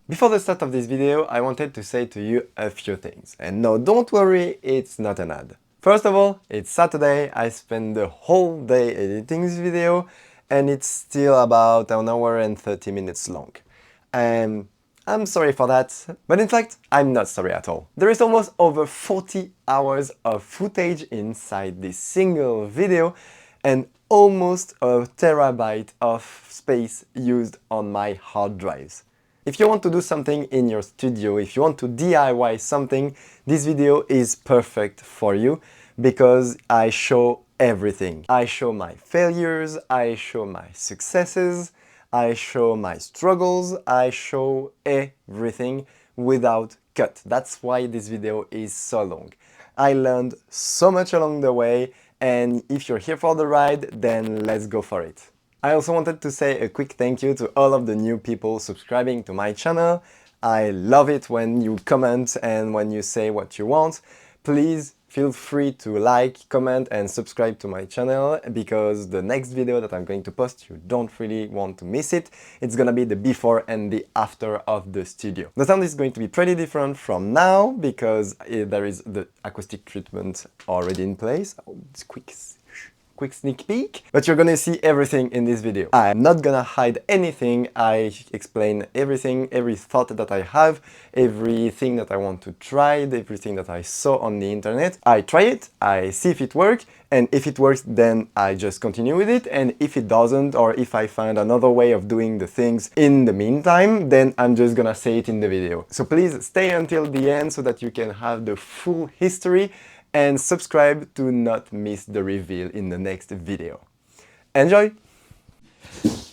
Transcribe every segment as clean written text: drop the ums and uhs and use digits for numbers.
Before the start of this video, I wanted to say to you a few things. And no, don't worry, it's not an ad. First of all, it's Saturday, I spent the whole day editing this video, and it's still about an hour and 30 minutes long. And I'm sorry for that, but in fact, I'm not sorry at all. There is almost over 40 hours of footage inside this single video, and almost a terabyte of space used on my hard drives. If you want to do something in your studio, if you want to DIY something, this video is perfect for you because I show everything. I show my failures, I show my successes, I show my struggles, I show everything without cut. That's why this video is so long. I learned so much along the way, and if you're here for the ride, then let's go for it. I also wanted to say a quick thank you to all of the new people subscribing to my channel. I love it when you comment and when you say what you want. Please feel free to like, comment and subscribe to my channel because the next video that I'm going to post, you don't really want to miss it. It's gonna be the before and the after of the studio. The sound is going to be pretty different from now because there is the acoustic treatment already in place. Oh, it's quick sneak peek, but you're gonna see everything in this video. I'm not gonna hide anything. I explain everything, every thought that I have, everything that I want to try, everything that I saw on the internet. I try it, I see if it works, and if it works, then I just continue with it, and if it doesn't, or if I find another way of doing the things in the meantime, then I'm just gonna say it in the video. So please stay until the end so that you can have the full history, and subscribe to not miss the reveal in the next video. Enjoy!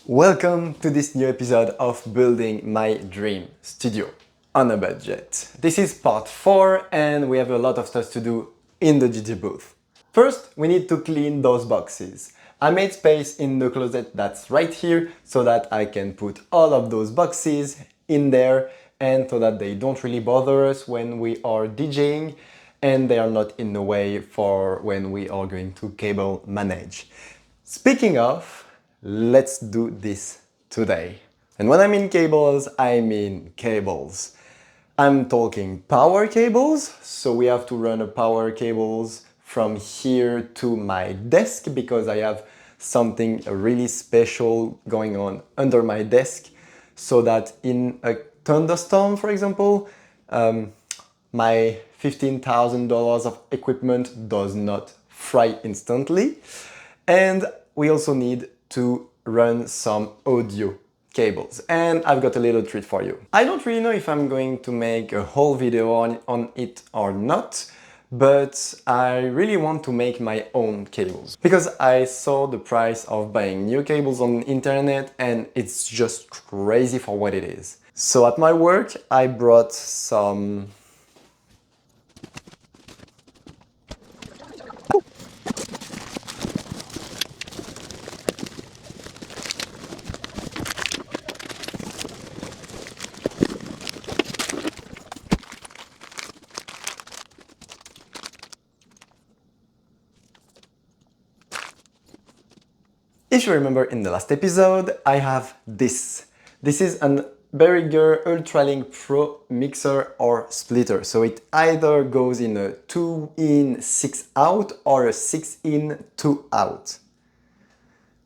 Welcome to this new episode of Building My Dream Studio on a budget. This is part 4 and we have a lot of stuff to do in the DJ booth. First, we need to clean those boxes. I made space in the closet that's right here so that I can put all of those boxes in there and so that they don't really bother us when we are DJing, and they are not in the way for when we are going to cable manage. Speaking of, let's do this today. And when I mean cables, I mean cables. I'm talking power cables, so we have to run a power cables from here to my desk because I have something really special going on under my desk so that in a thunderstorm, for example, my $15,000 of equipment does not fry instantly. And we also need to run some audio cables. And I've got a little treat for you. I don't really know if I'm going to make a whole video on it or not, but I really want to make my own cables because I saw the price of buying new cables on the internet and it's just crazy for what it is. So at my work, I brought some If you remember in the last episode, I have this. This is an Behringer Ultralink Pro mixer or splitter. So it either goes in a 2 in 6 out or a 6 in 2 out.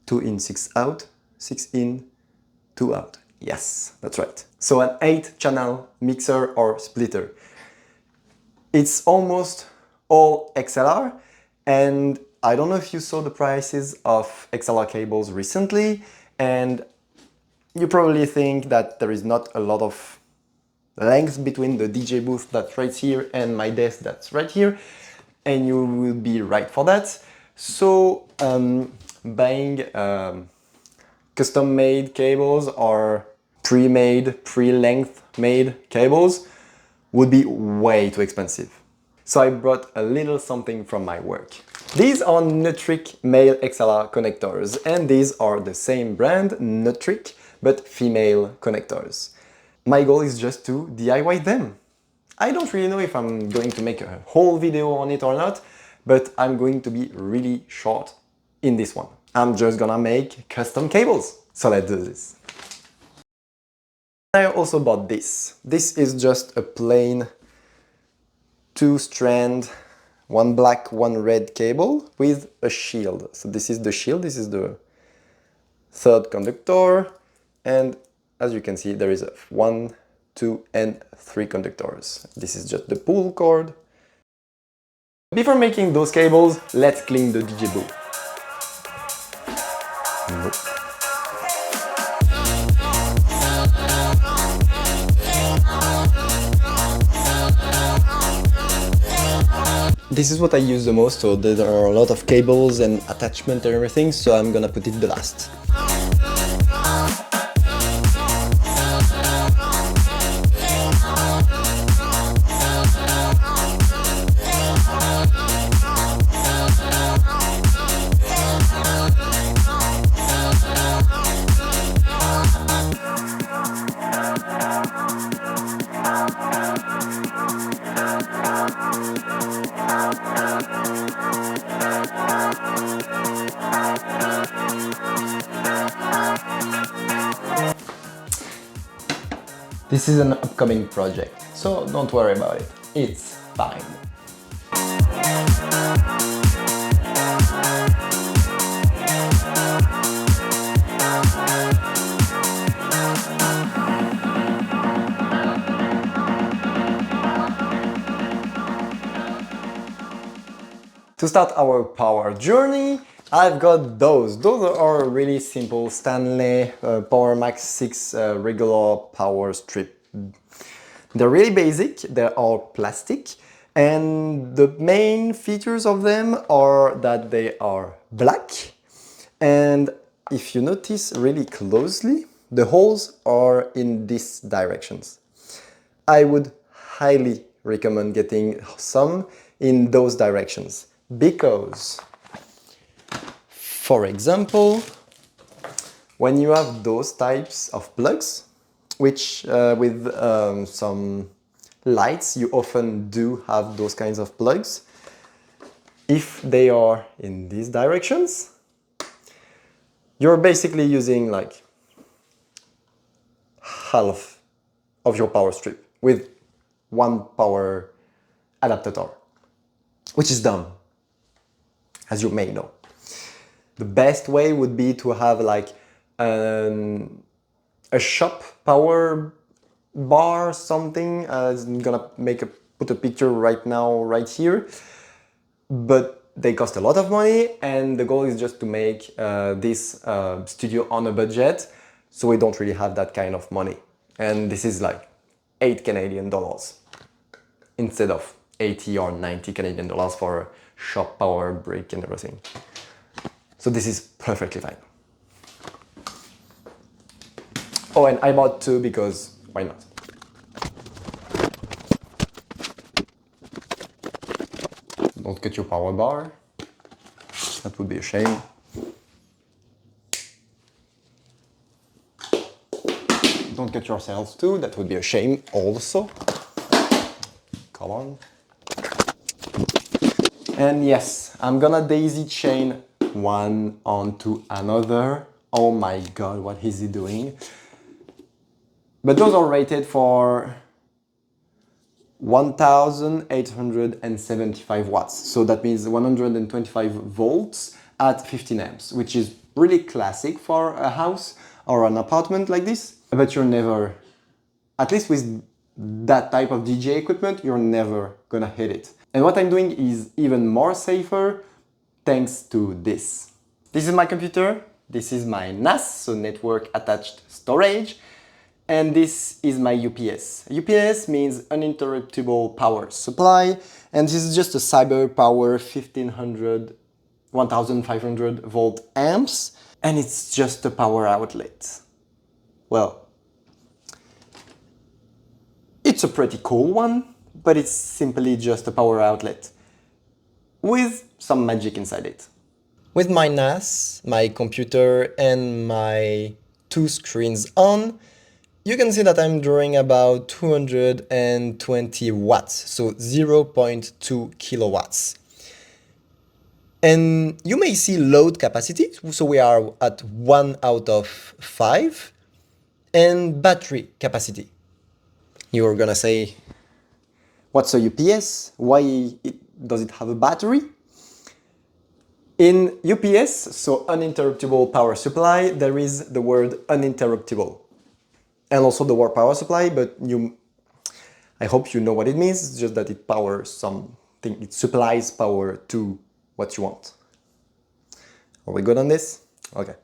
2 in 6 out, 6 in 2 out. Yes, that's right. So an 8-channel mixer or splitter. It's almost all XLR, and I don't know if you saw the prices of XLR cables recently, and you probably think that there is not a lot of length between the DJ booth that's right here and my desk that's right here, and you will be right for that. So buying custom-made cables or pre-made, pre-length made cables would be way too expensive. So I brought a little something from my work. These are Chvck male XLR connectors, and these are the same brand, Chvck, but female connectors. My goal is just to DIY them. I don't really know if I'm going to make a whole video on it or not, but I'm going to be really short in this one. I'm just gonna make custom cables. So let's do this. I also bought this. This is just a plain 2-strand, one black, one red cable with a shield. So this is the shield, this is the third conductor, and as you can see there is 1, 2 and 3 conductors. This is just the pull cord. Before making those cables, let's clean the DJ booth. This is what I use the most, so there are a lot of cables and attachment and everything, so I'm gonna put it the last. This is an upcoming project, so don't worry about it. It's fine. To start our power journey, I've got those. Those are really simple Stanley Power Max 6 regular power strip. They're really basic, they're all plastic, and the main features of them are that they are black, and if you notice really closely, the holes are in these directions. I would highly recommend getting some in those directions because, for example, when you have those types of plugs, which with some lights, you often do have those kinds of plugs. If they are in these directions, you're basically using like half of your power strip with one power adapter, which is dumb, as you may know. The best way would be to have like a shop power bar, something. I'm gonna put a picture right now, right here. But they cost a lot of money, and the goal is just to make this studio on a budget, so we don't really have that kind of money. And this is like 8 Canadian dollars instead of 80 or 90 Canadian dollars for a shop power brick and everything. So this is perfectly fine. Oh, and I bought 2 because why not? Don't get your power bar. That would be a shame. Don't get yourselves 2. That would be a shame also. Come on. And yes, I'm gonna daisy chain one onto another. Oh my god, what is he doing? But those are rated for 1875 watts. So that means 125 volts at 15 amps, which is really classic for a house or an apartment like this. But you're never, at least with that type of DJ equipment, you're never gonna hit it. And what I'm doing is even more safer thanks to this. This is my computer. This is my NAS, so network attached storage. And this is my UPS. UPS means uninterruptible power supply, and this is just a Cyber Power 1500 volt amps, and it's just a power outlet. Well, it's a pretty cool one, but it's simply just a power outlet with some magic inside it. With my NAS, my computer, and my 2 screens on, you can see that I'm drawing about 220 watts, so 0.2 kilowatts. And you may see load capacity, so we are at 1 out of 5. and battery capacity. You're gonna say, what's a UPS? Does it have a battery? In UPS, so uninterruptible power supply, there is the word uninterruptible. And also the word power supply, but I hope you know what it means. It's just that it powers something, it supplies power to what you want. Are we good on this? Okay,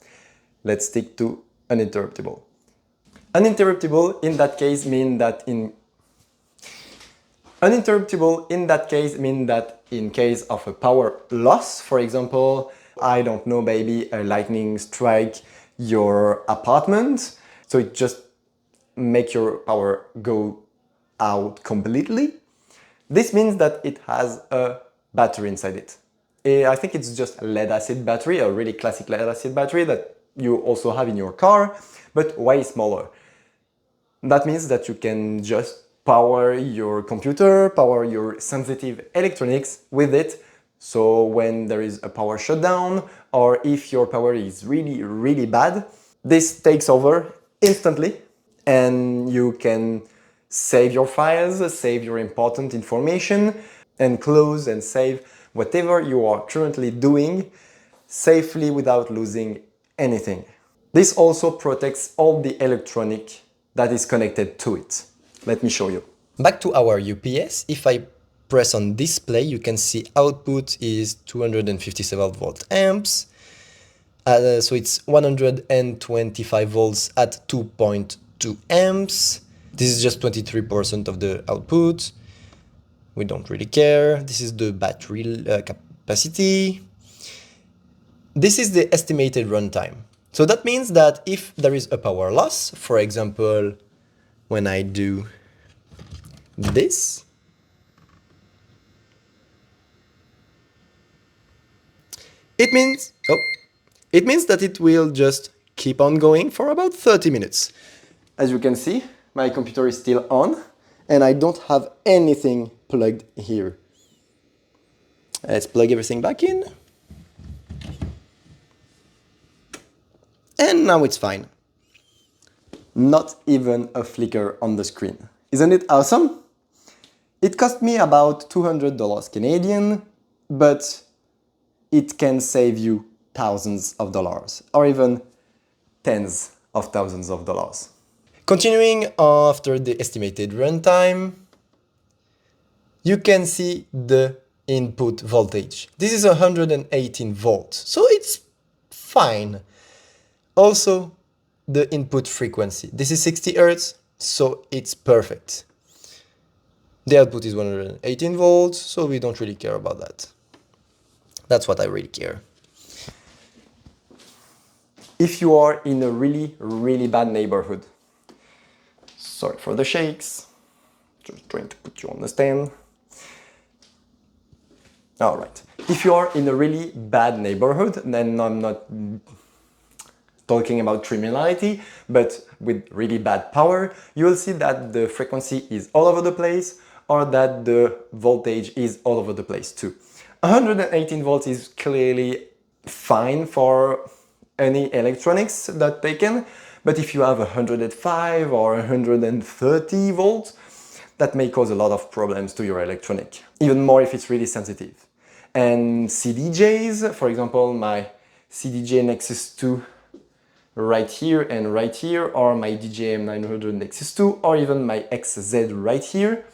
let's stick to uninterruptible. Uninterruptible in that case mean that in case of a power loss, for example, I don't know, maybe a lightning strike your apartment, so it just make your power go out completely. This means that it has a battery inside it. I think it's just a lead acid battery, a really classic lead acid battery that you also have in your car, but way smaller. That means that you can just power your computer, power your sensitive electronics with it. So when there is a power shutdown, or if your power is really, really bad, this takes over instantly and you can save your files, save your important information, and close and save whatever you are currently doing safely without losing anything. This also protects all the electronic that is connected to it. Let me show you. Back to our UPS. If I press on display, you can see output is 257 volt amps. So it's 125 volts at 2.2 amps. This is just 23% of the output. We don't really care. This is the battery capacity. This is the estimated runtime. So that means that if there is a power loss, for example, when I do this, it means that it will just keep on going for about 30 minutes. As you can see, my computer is still on and I don't have anything plugged here. Let's plug everything back in. And now it's fine. Not even a flicker on the screen. Isn't it awesome? It cost me about $200 Canadian, but it can save you thousands of dollars, or even tens of thousands of dollars. Continuing after the estimated runtime, you can see the input voltage. This is 118 volts, so it's fine. Also, the input frequency. This is 60 Hz, so it's perfect. The output is 118 volts, so we don't really care about that. That's what I really care. If you are in a really, really bad neighborhood, sorry for the shakes, just trying to put you on the stand. All right. If you are in a really bad neighborhood, then I'm not talking about criminality, but with really bad power, you will see that the frequency is all over the place, or that the voltage is all over the place too. 118 volts is clearly fine for any electronics that they can, but if you have 105 or 130 volts, that may cause a lot of problems to your electronic, even more if it's really sensitive. And CDJs, for example, my CDJ Nexus 2 right here and right here, or my DJM 900 Nexus 2, or even my XZ right here,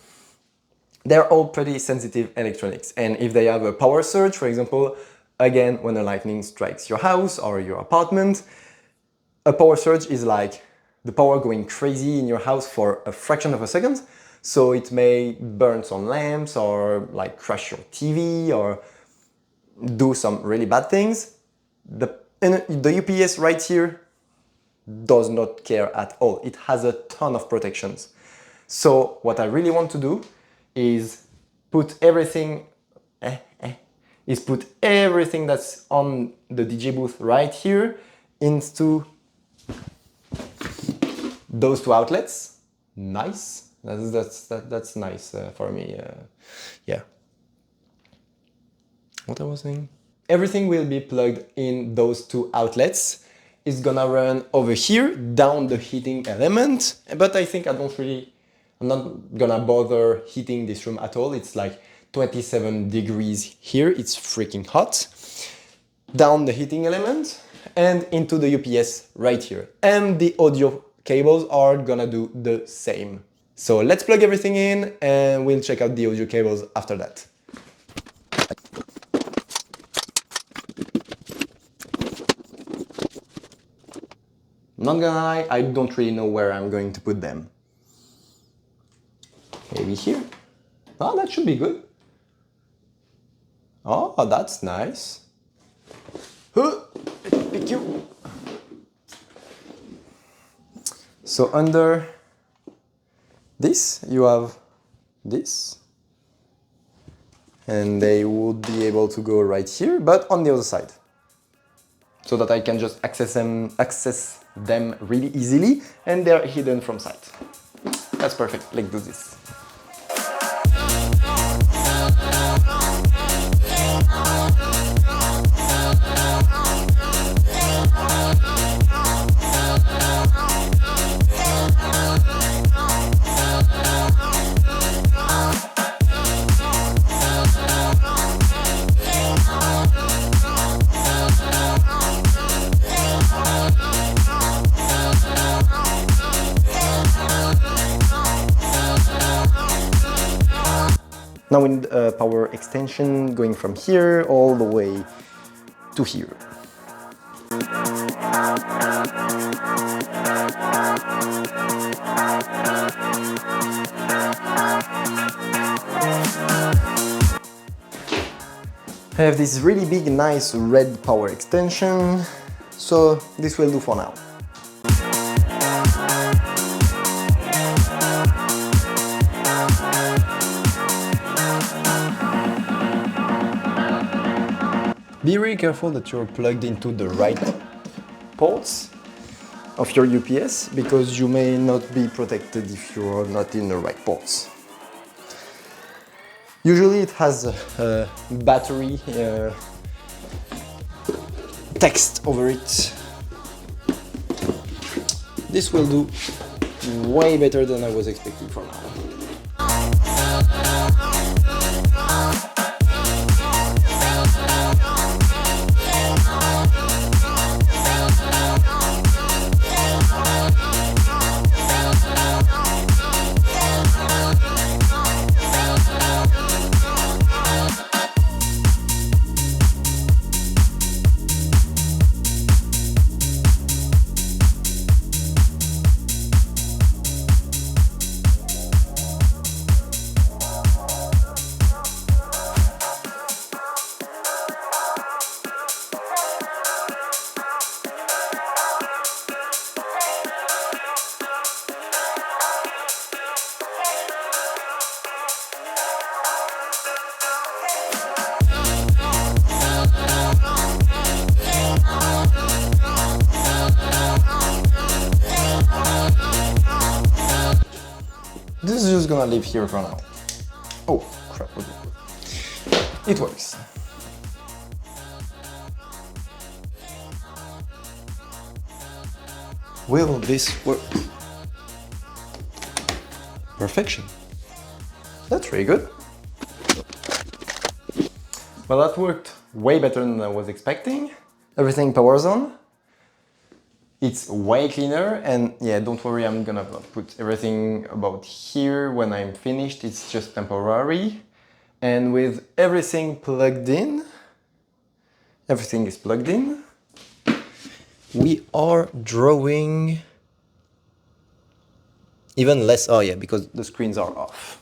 they're all pretty sensitive electronics. And if they have a power surge, for example, again, when a lightning strikes your house or your apartment, a power surge is like the power going crazy in your house for a fraction of a second. So it may burn some lamps or like crash your TV or do some really bad things. The UPS right here does not care at all. It has a ton of protections. So what I really want to do is put everything that's on the DJ booth right here into those two outlets. Nice. That's nice for me. Yeah. What I was saying? Everything will be plugged in those two outlets, is gonna run over here down the heating element, but I think I'm not gonna bother heating this room at all. It's like 27 degrees here, it's freaking hot. Down the heating element and into the UPS right here. And the audio cables are gonna do the same. So let's plug everything in and we'll check out the audio cables after that. Not gonna lie, I don't really know where I'm going to put them. Maybe here. Oh, that should be good. Oh, that's nice. Pick you. So under this, you have this. And they would be able to go right here, but on the other side. So that I can just access them really easily, and they're hidden from sight. That's perfect, let's do this. Now we need a power extension going from here all the way to here. I have this really big, nice red power extension, so this will do for now. Be really careful that you're plugged into the right ports of your UPS, because you may not be protected if you're not in the right ports. Usually it has a battery text over it. This will do way better than I was expecting for now. This is just gonna live here for now. Oh, crap. It works. Will this work? Perfection. That's really good. Well, that worked way better than I was expecting. Everything powers on. It's way cleaner, and yeah, don't worry, I'm gonna put everything about here when I'm finished. It's just temporary. And with everything plugged in, everything is plugged in, we are drawing even less. Oh yeah, because the screens are off.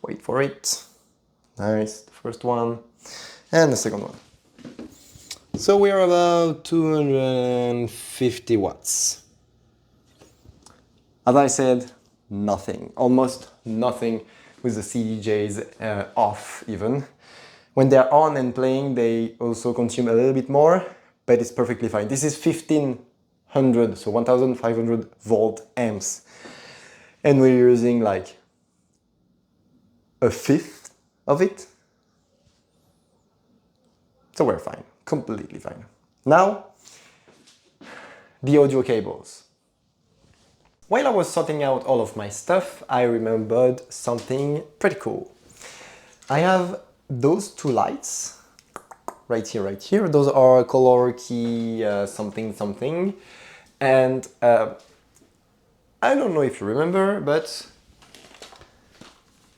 Wait for it. Nice, the first one and the second one. So we are about 250 watts. As I said, nothing, almost nothing with the CDJs off even. When they're on and playing, they also consume a little bit more, but it's perfectly fine. This is 1500, so 1500 volt amps. And we're using like a fifth of it. So we're fine, completely fine. Now, the audio cables. While I was sorting out all of my stuff, I remembered something pretty cool. I have those two lights right here. Those are color key something something, and I don't know if you remember, but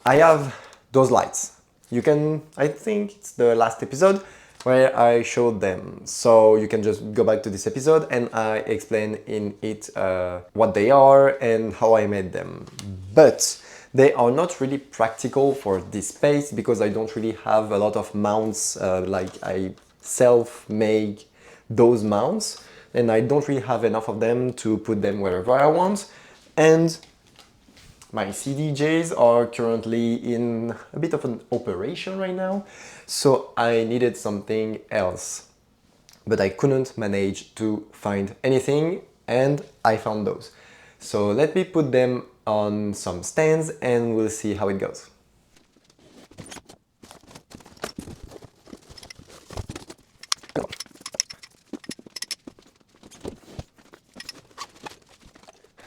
I have those lights. You can, I think it's the last episode where I showed them. So you can just go back to this episode and I explain in it what they are and how I made them. But they are not really practical for this space because I don't really have a lot of mounts, like I self-make those mounts, and I don't really have enough of them to put them wherever I want. And my CDJs are currently in a bit of an operation right now, so I needed something else. But I couldn't manage to find anything, and I found those. So let me put them on some stands and we'll see how it goes.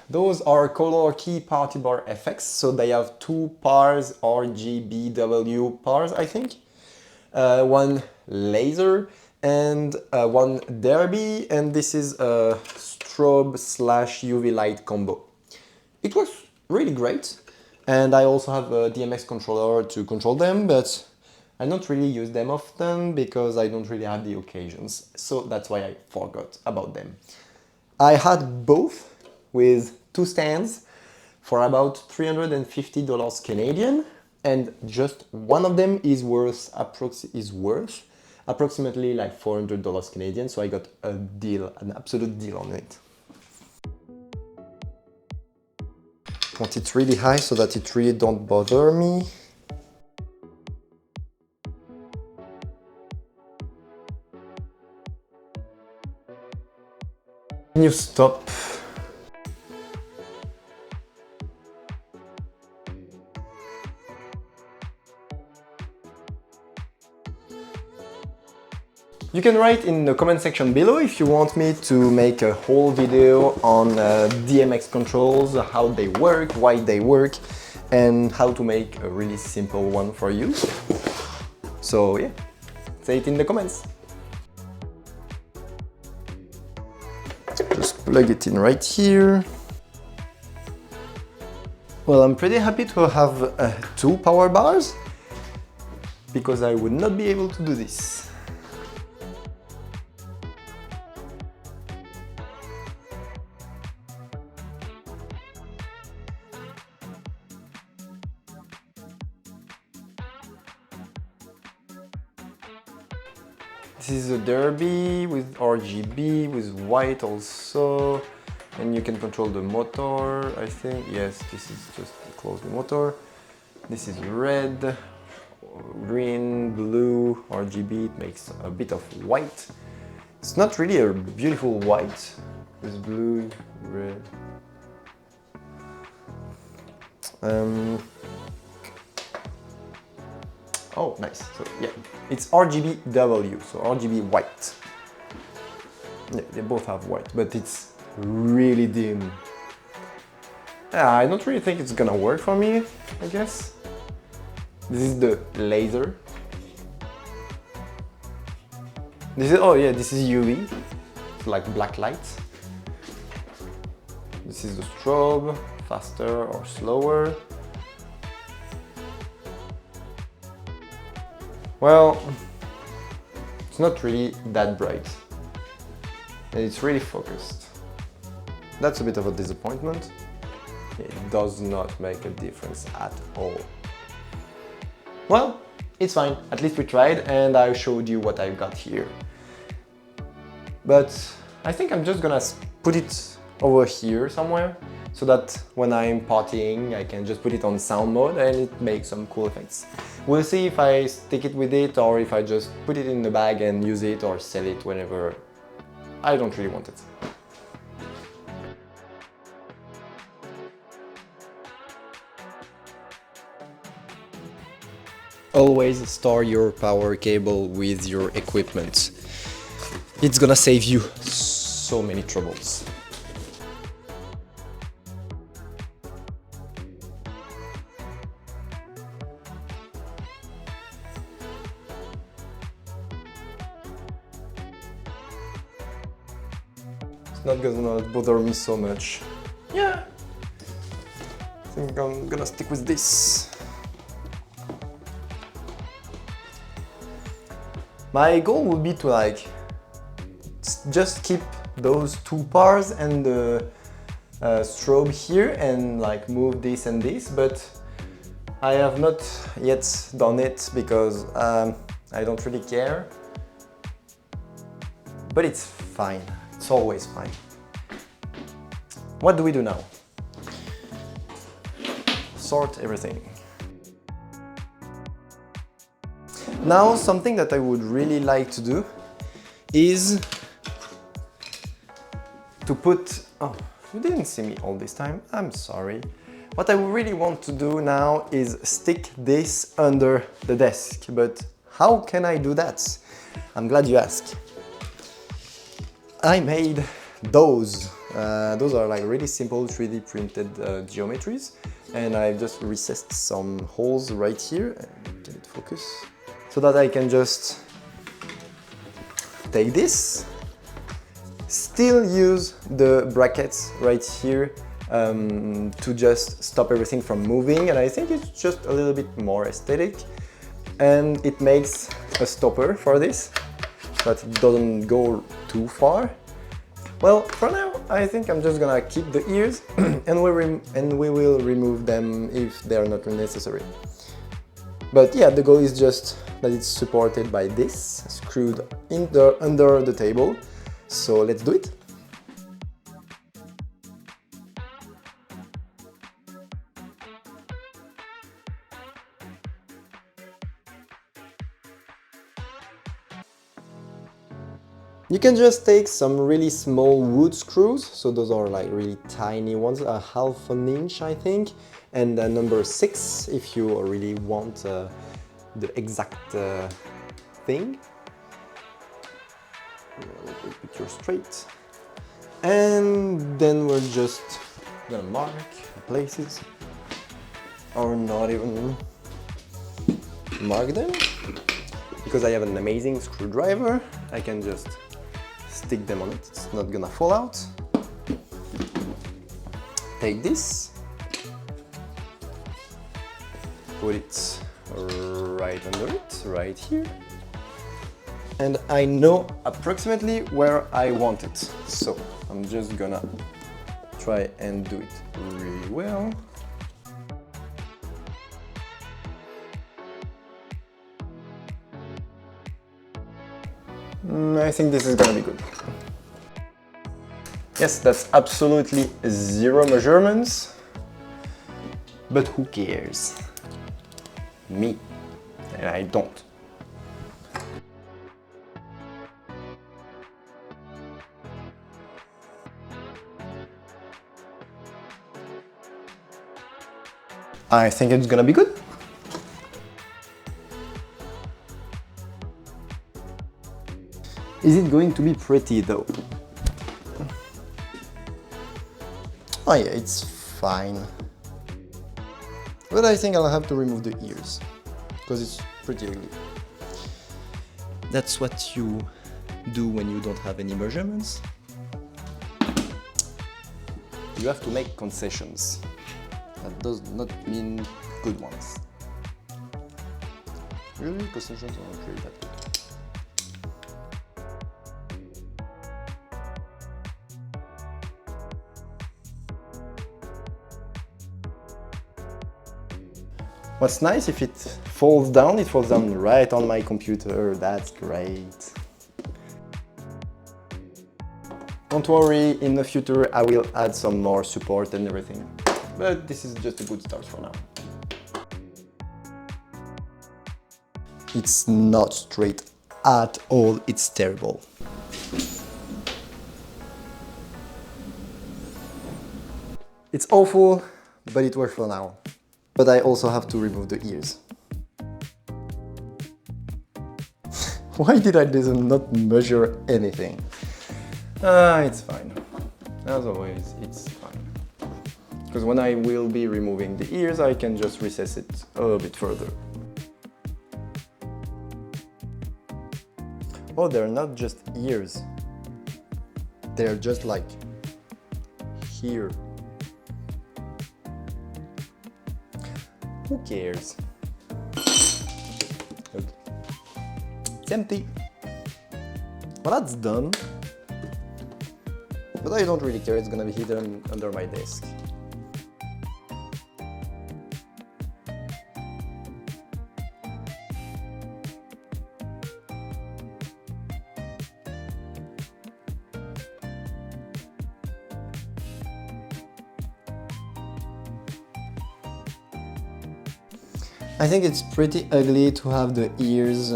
Those are color key party bar effects, so they have two pars, RGBW pars, I think. One laser and one derby, and this is a strobe / UV light combo. It was really great, and I also have a DMX controller to control them, but I don't really use them often because I don't really have the occasions, so that's why I forgot about them. I had both with two stands for about $350 Canadian, and just one of them is worth approximately like $400 Canadian, so I got a deal, an absolute deal on it. Want it really high so that it really don't bother me. Can you stop? You can write in the comment section below if you want me to make a whole video on DMX controls, how they work, why they work, and how to make a really simple one for you. So yeah, say it in the comments. Just plug it in right here. Well, I'm pretty happy to have two power bars because I would not be able to do this. This is a derby with RGB, with white also, and you can control the motor, I think. Yes, this is just close the motor. This is red, green, blue, RGB. It makes a bit of white. It's not really a beautiful white. It's blue, red. Oh, nice. So yeah, it's RGBW, so RGB white. Yeah, they both have white, but it's really dim. Yeah, I don't really think it's gonna work for me, I guess. This is the laser. This is, oh yeah, this is UV. It's like black light. This is the strobe, faster or slower. Well, it's not really that bright, and it's really focused. That's a bit of a disappointment. It does not make a difference at all. Well, it's fine, at least we tried, and I showed you what I've got here. But I think I'm just gonna put it over here somewhere, so that when I'm partying, I can just put it on sound mode and it makes some cool effects. We'll see if I stick it with it or if I just put it in the bag and use it or sell it whenever I don't really want it. Always store your power cable with your equipment. It's gonna save you so many troubles. not gonna bother me so much. Yeah, I think I'm gonna stick with this. My goal would be to like just keep those two bars and the strobe here and like move this and this, but I have not yet done it because I don't really care. But it's fine, it's always fine. What do we do now? Sort everything. Now, something that I would really like to do is to put... Oh, you didn't see me all this time, I'm sorry. What I really want to do now is stick this under the desk, but how can I do that? I'm glad you asked. I made those. Those are like really simple 3D printed geometries, and I've just recessed some holes right here. Get it focus. So that I can just take this, still use the brackets right here to just stop everything from moving, and I think it's just a little bit more aesthetic, and it makes a stopper for this, but it doesn't go too far. Well, for now, I think I'm just gonna keep the ears and we will remove them if they're not necessary. But yeah, the goal is just that it's supported by this, screwed under the table. So let's do it. You can just take some really small wood screws, so those are like really tiny ones, a ½ an inch I think, and number 6 if you really want the exact thing. Put your straight. And then we're just gonna mark the places, or not even mark them, because I have an amazing screwdriver. I can just stick them on it, it's not gonna fall out. Take this, put it right under it, right here. And I know approximately where I want it. So I'm just gonna try and do it really well. I think this is gonna be good. Yes, that's absolutely 0 measurements, but who cares? Me, and I don't. I think it's gonna be good. Is it going to be pretty though? Oh yeah, it's fine. But I think I'll have to remove the ears, because it's pretty ugly. That's what you do when you don't have any measurements. You have to make concessions. That does not mean good ones. Really, concessions are not really that good. What's nice, if it falls down right on my computer. That's great. Don't worry, in the future I will add some more support and everything. But this is just a good start for now. It's not straight at all, it's terrible. It's awful, but it works for now. But I also have to remove the ears. Why did I not measure anything? It's fine. As always, it's fine. Because when I will be removing the ears, I can just recess it a bit further. Oh, they're not just ears. They're just like here. Who cares? Okay. It's empty. Well, that's done. But I don't really care, it's gonna be hidden under my desk. I think it's pretty ugly to have the ears,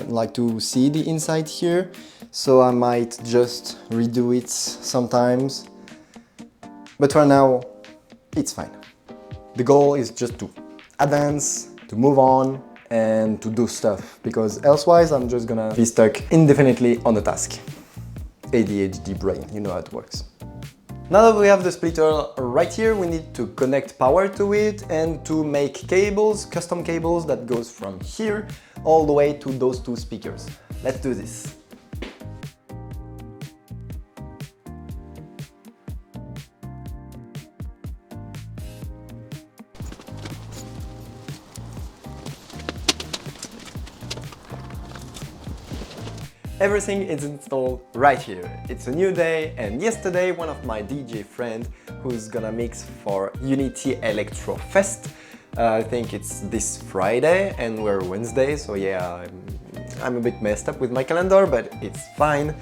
like to see the inside here, so I might just redo it sometimes. But for now, it's fine. The goal is just to advance, to move on, and to do stuff, because elsewise I'm just gonna be stuck indefinitely on a task. ADHD brain, you know how it works. Now that we have the splitter right here, we need to connect power to it and to make cables, custom cables that goes from here all the way to those two speakers. Let's do this. Everything is installed right here. It's a new day, and yesterday one of my DJ friend who's gonna mix for Unity Electro Fest, I think it's this Friday and we're Wednesday, so yeah, I'm a bit messed up with my calendar, but it's fine.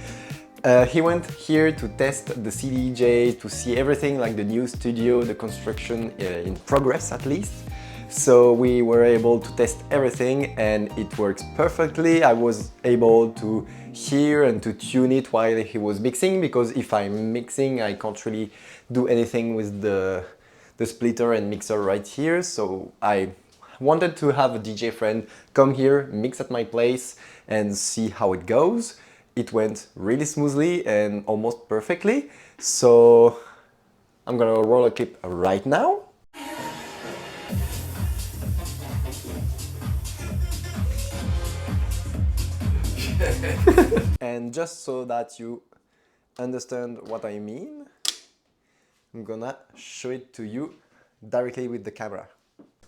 He went here to test the CDJ, to see everything like the new studio, the construction in progress at least. So we were able to test everything and it works perfectly. I was able to hear and to tune it while he was mixing, because if I'm mixing I can't really do anything with the splitter and mixer right here. So I wanted to have a DJ friend come here, mix at my place and see how it goes. It went really smoothly and almost perfectly. So I'm gonna roll a clip right now. And just so that you understand what I mean, I'm gonna show it to you directly with the camera.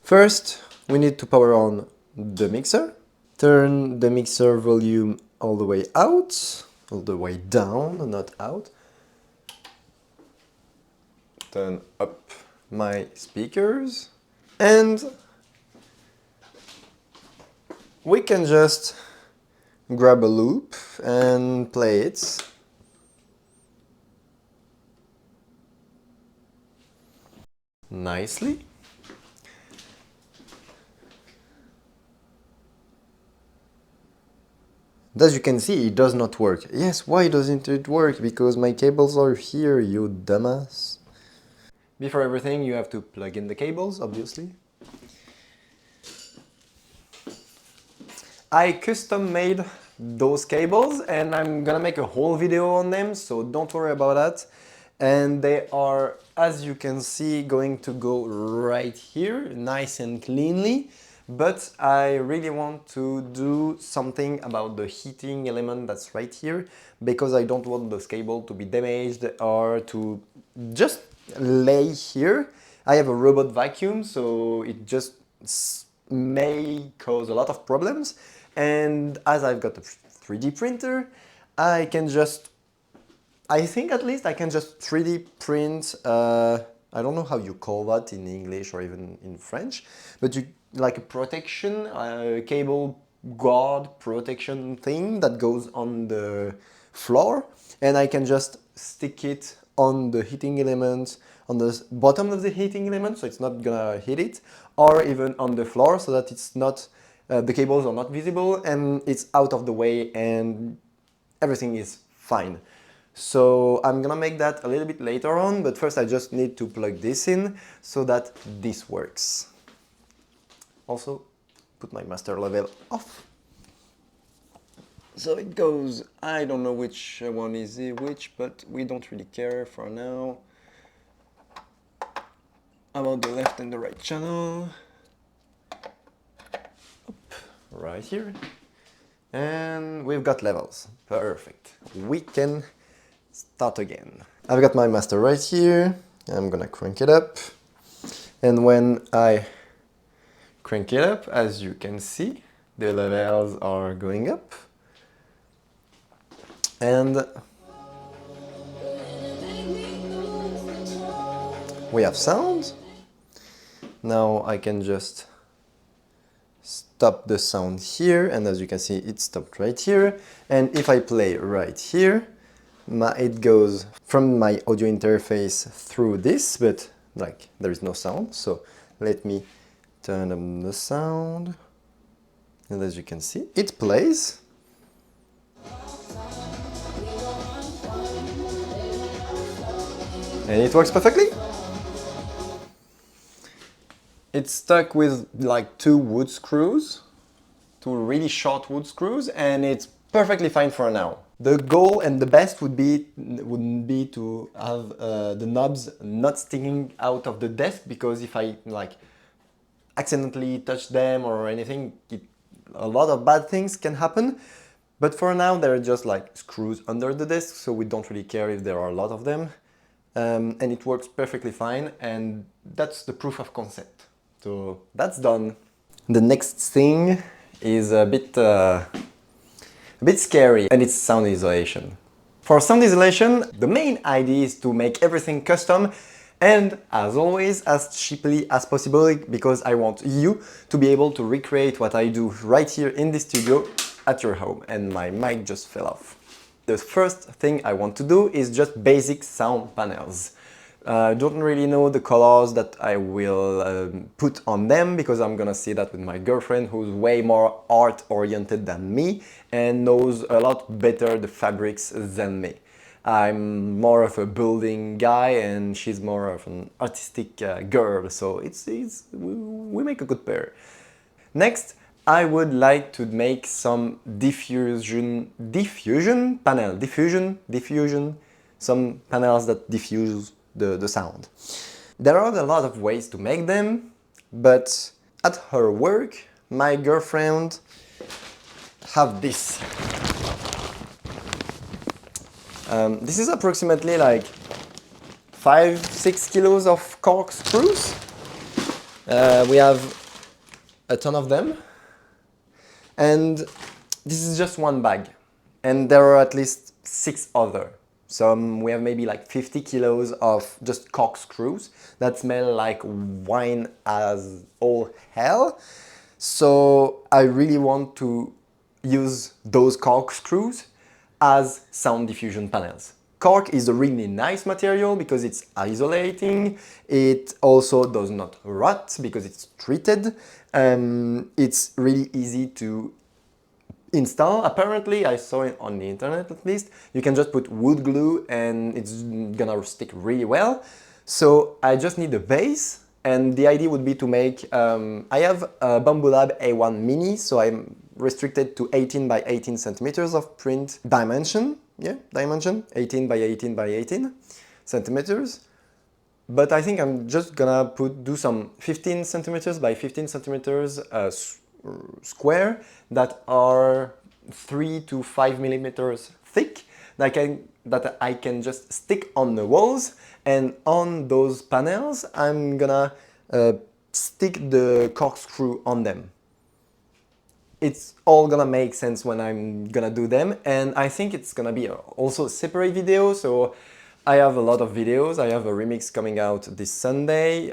First, we need to power on the mixer. Turn the mixer volume all the way out, all the way down, not out. Turn up my speakers. And we can just grab a loop and play it. Nicely. As you can see, it does not work. Yes, why doesn't it work? Because my cables are here, you dumbass. Before everything, you have to plug in the cables, obviously. I custom made those cables and I'm gonna make a whole video on them, so don't worry about that. And they are, as you can see, going to go right here, nice and cleanly. But I really want to do something about the heating element that's right here, because I don't want this cable to be damaged or to just lay here. I have a robot vacuum, so it just may cause a lot of problems. And as I've got a 3D printer, I can just, I think at least I can just 3D print, I don't know how you call that in English or even in French, but you like a protection, cable guard protection thing that goes on the floor, and I can just stick it on the heating element, on the bottom of the heating element, so it's not gonna hit it, or even on the floor, so that it's not, the cables are not visible and it's out of the way and everything is fine. So I'm gonna make that a little bit later on, but first I just need to plug this in so that this works. Also, put my master level off. So it goes, I don't know which one is which, but we don't really care for now about the left and the right channel. Up, right here. And we've got levels. Perfect. We can start again. I've got my master right here. I'm gonna crank it up. And when I crank it up, as you can see, the levels are going up. And we have sound. Now I can just stop the sound here, and as you can see, it stopped right here. And if I play right here, it goes from my audio interface through this, but like there is no sound. So let me turn on the sound, and as you can see, it plays. And it works perfectly. It's stuck with like two wood screws, two really short wood screws, and it's perfectly fine for now. The goal and the best would be to have the knobs not sticking out of the desk, because if I like accidentally touch them or anything, a lot of bad things can happen. But for now, they're just like screws under the desk, so we don't really care if there are a lot of them. And it works perfectly fine, and that's the proof of concept. So that's done. The next thing is a bit scary, and it's sound isolation. For sound isolation, the main idea is to make everything custom, and as always, as cheaply as possible, because I want you to be able to recreate what I do right here in the studio at your home. And my mic just fell off. The first thing I want to do is just basic sound panels. I don't really know the colors that I will put on them, because I'm gonna see that with my girlfriend, who's way more art-oriented than me and knows a lot better the fabrics than me. I'm more of a building guy and she's more of an artistic girl, so we make a good pair. Next, I would like to make some diffusion panel, some panels that diffuse the sound. There are a lot of ways to make them, but at her work, my girlfriend have this. This is approximately like 5-6 kilos of cork screws. We have a ton of them. And this is just one bag, and there are at least 6 other. So we have maybe like 50 kilos of just corkscrews that smell like wine as all hell. So I really want to use those corkscrews as sound diffusion panels. Cork is a really nice material because it's isolating. It also does not rot because it's treated. It's really easy to install. Apparently, I saw it on the internet at least, you can just put wood glue and it's gonna stick really well. So I just need a base, and the idea would be to make, I have a Bambu Lab A1 Mini, so I'm restricted to 18 by 18 centimeters of print dimension. Yeah, dimension, 18 by 18 by 18 centimeters. But I think I'm just gonna do some 15 centimeters by 15 centimeters square that are 3 to 5 millimeters thick that I can just stick on the walls, and on those panels I'm gonna stick the corkscrew on them. It's all gonna make sense when I'm gonna do them, and I think it's gonna be also a separate video. So I have a lot of videos. I have a remix coming out this Sunday.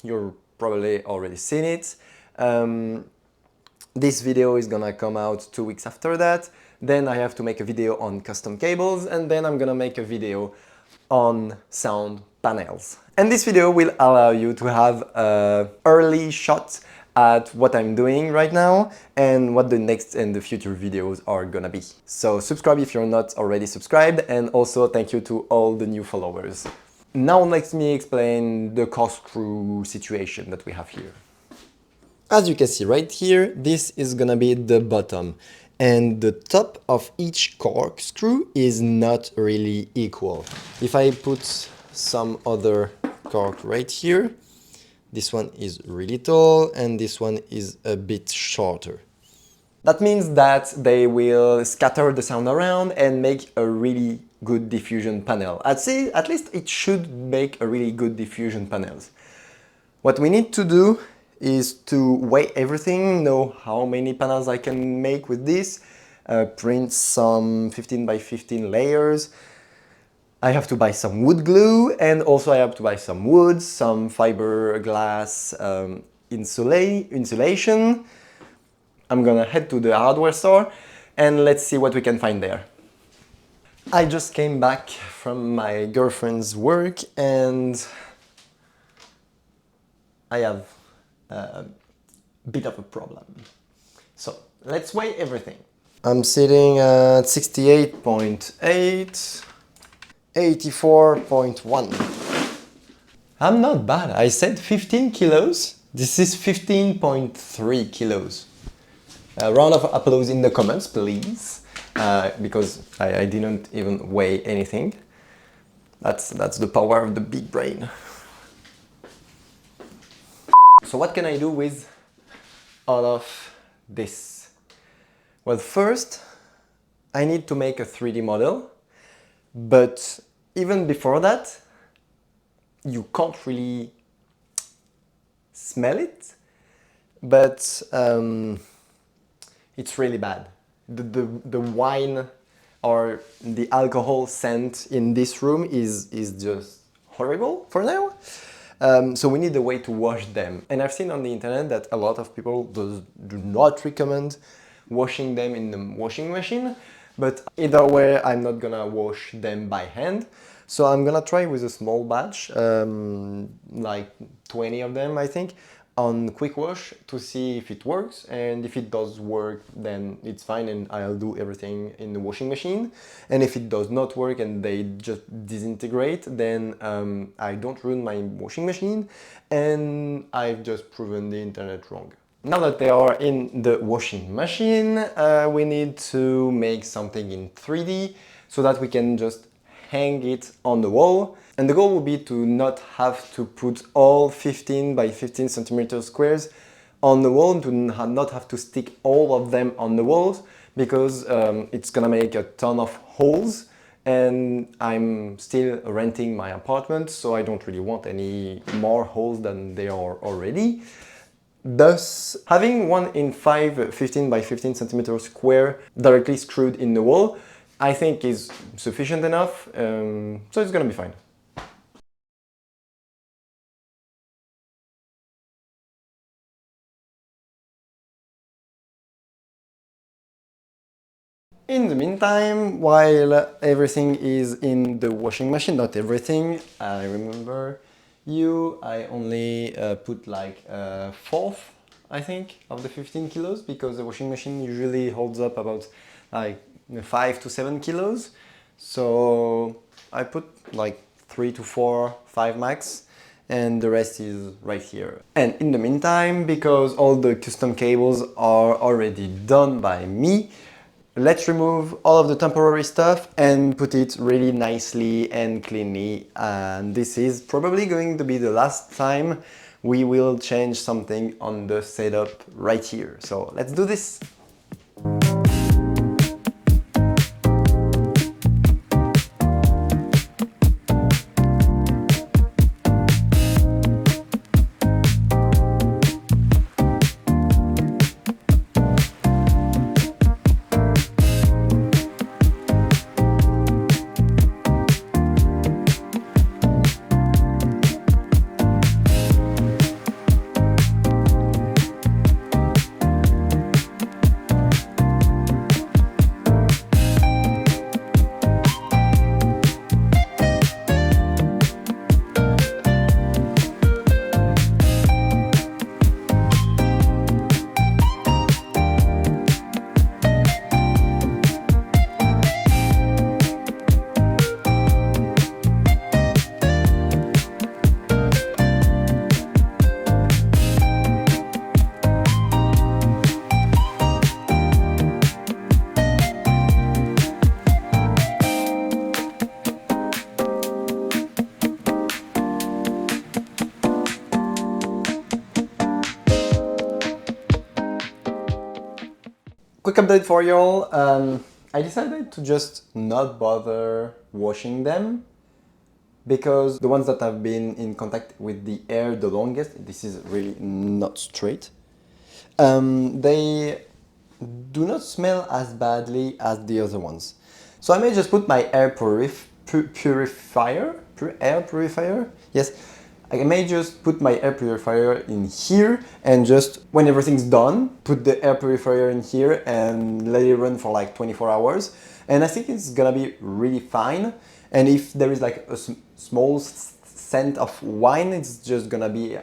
You're probably already seen it. This video is gonna come out 2 weeks after that. Then I have to make a video on custom cables, and then I'm gonna make a video on sound panels. And this video will allow you to have an early shot at what I'm doing right now and what the next and the future videos are gonna be. So subscribe if you're not already subscribed, and also thank you to all the new followers. Now let me explain the corkscrew situation that we have here. As you can see right here, this is gonna be the bottom, and the top of each corkscrew is not really equal. If I put some other cork right here, this one is really tall and this one is a bit shorter. That means that they will scatter the sound around and make a really good diffusion panel. At least it should make a really good diffusion panels. What we need to do is to weigh everything, know how many panels I can make with this, print some 15 by 15 layers. I have to buy some wood glue, and also I have to buy some wood, some fiberglass insulation. I'm gonna head to the hardware store and let's see what we can find there. I just came back from my girlfriend's work and I have a bit of a problem. So let's weigh everything. I'm sitting at 68.8, 84.1. I'm not bad. I said 15 kilos. This is 15.3 kilos. A round of applause in the comments, please. Because I didn't even weigh anything. That's the power of the big brain. So what can I do with all of this? Well, first, I need to make a 3D model, but even before that, you can't really smell it, but it's really bad. The wine or the alcohol scent in this room is just horrible for now. So we need a way to wash them. And I've seen on the internet that a lot of people do not recommend washing them in the washing machine. But either way, I'm not gonna wash them by hand. So I'm gonna try with a small batch, like 20 of them, I think, on quick wash to see if it works. And if it does work, then it's fine and I'll do everything in the washing machine. And if it does not work and they just disintegrate, then I don't ruin my washing machine and I've just proven the internet wrong. Now that they are in the washing machine, we need to make something in 3D so that we can just hang it on the wall. And the goal will be to not have to put all 15 by 15 centimeter squares on the wall, to not have to stick all of them on the walls, because it's gonna make a ton of holes. And I'm still renting my apartment, so I don't really want any more holes than there are already. Thus, having one in 5 15 by 15 centimeter square directly screwed in the wall, I think is sufficient enough, so it's gonna be fine. In the meantime, while everything is in the washing machine, not everything, I remember I only put like a fourth, I think, of the 15 kilos, because the washing machine usually holds up about like 5 to 7 kilos. So I put like 3 to 4, 5 max, and the rest is right here. And in the meantime, because all the custom cables are already done by me, let's remove all of the temporary stuff and put it really nicely and cleanly. And this is probably going to be the last time we will change something on the setup right here. So let's do this. Quick update for y'all. I decided to just not bother washing them because the ones that have been in contact with the air the longest, this is really not straight, they do not smell as badly as the other ones. So I may just put my air purifier, yes, I may just put my air purifier in here and just, when everything's done, put the air purifier in here and let it run for like 24 hours. And I think it's gonna be really fine. And if there is like a small scent of wine, it's just gonna be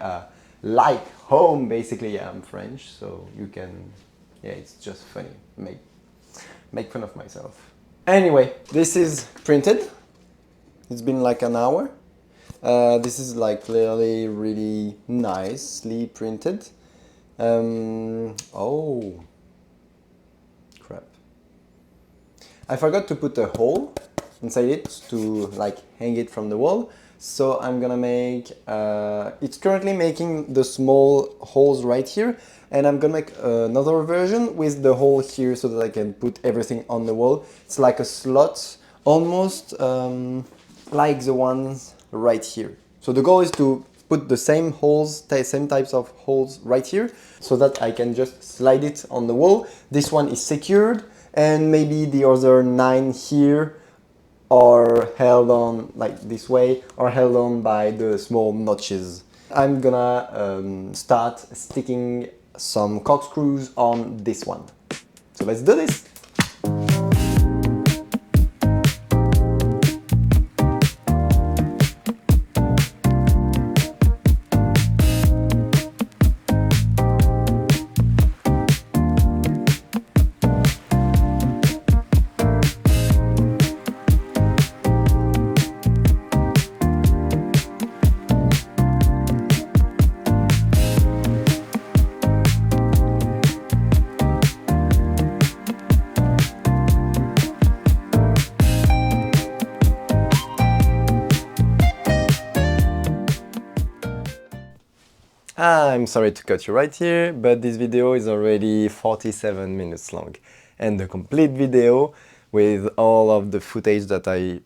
like home, basically. Yeah, I'm French, so you can, yeah, it's just funny, make fun of myself. Anyway, this is printed. It's been like an hour. This is like clearly really nicely printed. Oh, crap. I forgot to put a hole inside it to like hang it from the wall. So I'm gonna make, it's currently making the small holes right here. And I'm gonna make another version with the hole here so that I can put everything on the wall. It's like a slot, almost like the ones right here. So the goal is to put the same holes, same types of holes right here so that I can just slide it on the wall. This one is secured and maybe the other 9 here are held on like this way or held on by the small notches. I'm gonna start sticking some corkscrews on this one. So let's do this. I'm sorry to cut you right here, but this video is already 47 minutes long. And the complete video with all of the footage that I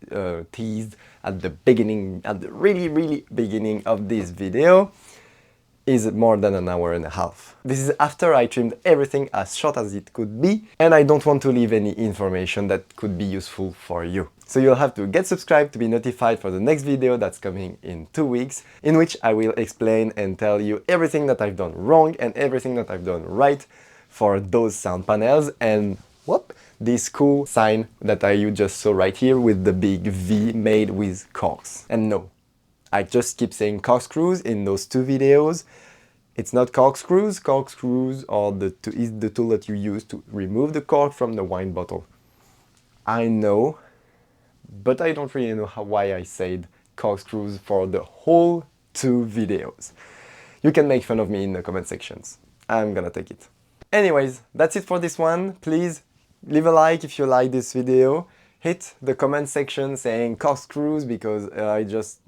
teased at the beginning, at the really beginning of this video, is more than an hour and a half. This is after I trimmed everything as short as it could be, and I don't want to leave any information that could be useful for you. So you'll have to get subscribed to be notified for the next video that's coming in 2 weeks, in which I will explain and tell you everything that I've done wrong and everything that I've done right for those sound panels and whoop, this cool sign that you just saw right here with the big V made with corks. And no, I just keep saying corkscrews in those 2 videos. It's not corkscrews. Corkscrews are is the tool that you use to remove the cork from the wine bottle. I know, but I don't really know why I said corkscrews for the whole 2 videos. You can make fun of me in the comment sections. I'm gonna take it. Anyways, that's it for this one. Please leave a like if you like this video. Hit the comment section saying corkscrews because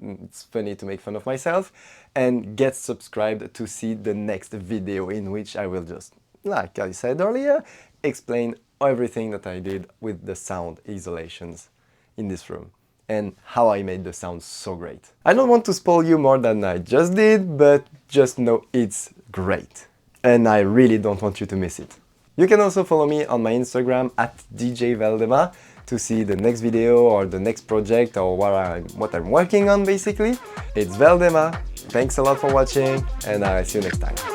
it's funny to make fun of myself, and get subscribed to see the next video in which I will just, like I said earlier, explain everything that I did with the sound isolations in this room and how I made the sound so great. I don't want to spoil you more than I just did, but just know it's great. And I really don't want you to miss it. You can also follow me on my Instagram at DJ Veldema to see the next video or the next project or what I'm working on basically. It's Veldema. Thanks a lot for watching and I'll see you next time.